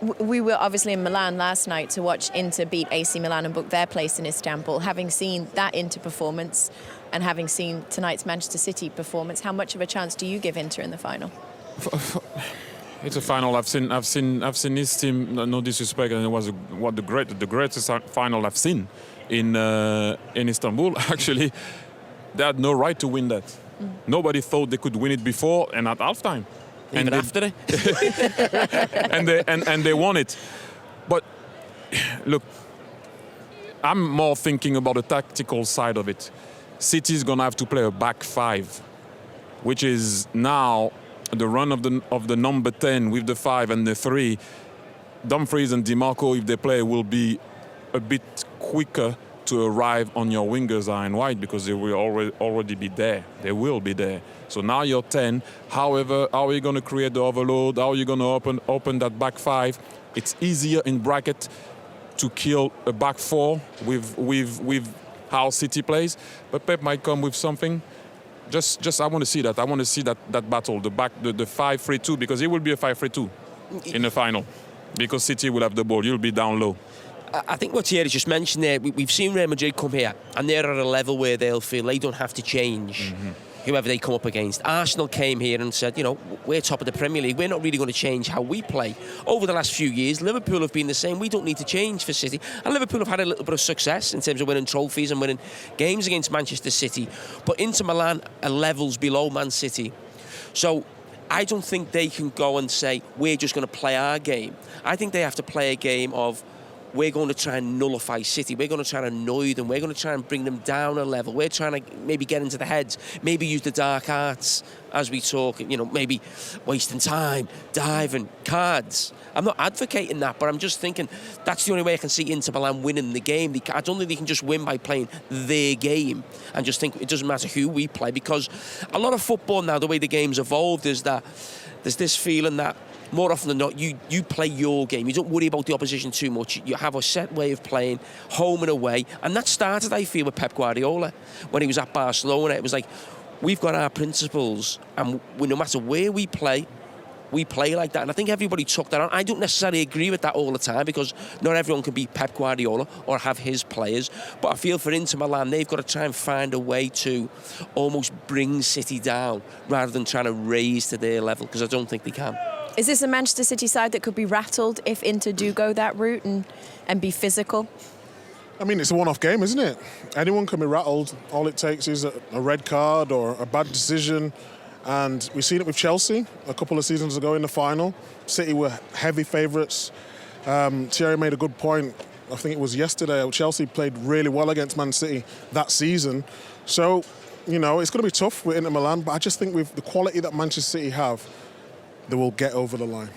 We were obviously in Milan last night to watch Inter beat AC Milan and book their place in Istanbul. Having seen that Inter performance and having seen tonight's Manchester City performance, how much of a chance do you give Inter in the final? It's a final. I've seen this team. No disrespect, and it was the greatest final I've seen in Istanbul. Actually, they had no right to win that. Nobody thought they could win it before and at halftime. Even after it. and they won it. But look, I'm more thinking about the tactical side of it. City's gonna have to play a back five, which is now the run of the number 10 with the 5 and the 3. Dumfries and DiMarco, if they play, will be a bit quicker to arrive on your wingers and wide because they will already be there. They will be there. So now you're 10. However, how are you going to create the overload? How are you going to open that back 5? It's easier in bracket to kill a back 4 with how City plays. But Pep might come with something. Just I want to see that. I want to see that battle, the 5-3-2, because it will be a 5-3-2 in the final. Because City will have the ball. You'll be down low. I think what Thierry just mentioned there, we've seen Real Madrid come here and they're at a level where they'll feel they don't have to change whoever they come up against. Arsenal came here and said, you know, we're top of the Premier League. We're not really going to change how we play. Over the last few years, Liverpool have been the same. We don't need to change for City. And Liverpool have had a little bit of success in terms of winning trophies and winning games against Manchester City. But Inter Milan are levels below Man City. So I don't think they can go and say, we're just going to play our game. I think they have to play a game of, we're going to try and nullify City. We're going to try and annoy them. We're going to try and bring them down a level. We're trying to maybe get into the heads, maybe use the dark arts as we talk, you know, maybe wasting time, diving, cards. I'm not advocating that, but I'm just thinking that's the only way I can see Inter Milan winning the game. I don't think they can just win by playing their game and just think it doesn't matter who we play, because a lot of football now, the way the game's evolved, is that there's this feeling that more often than not, you play your game. You don't worry about the opposition too much. You have a set way of playing, home and away. And that started, I feel, with Pep Guardiola. When he was at Barcelona, it was like, we've got our principles, and no matter where we play like that. And I think everybody took that on. I don't necessarily agree with that all the time, because not everyone can be Pep Guardiola or have his players. But I feel for Inter Milan, they've got to try and find a way to almost bring City down rather than trying to raise to their level, because I don't think they can. Is this a Manchester City side that could be rattled if Inter do go that route and be physical? I mean, it's a one-off game, isn't it? Anyone can be rattled. All it takes is a red card or a bad decision. And we've seen it with Chelsea a couple of seasons ago in the final. City were heavy favourites. Thierry made a good point. I think it was yesterday. Chelsea played really well against Man City that season. So, you know, it's going to be tough with Inter Milan. But I just think with the quality that Manchester City have, they will get over the line.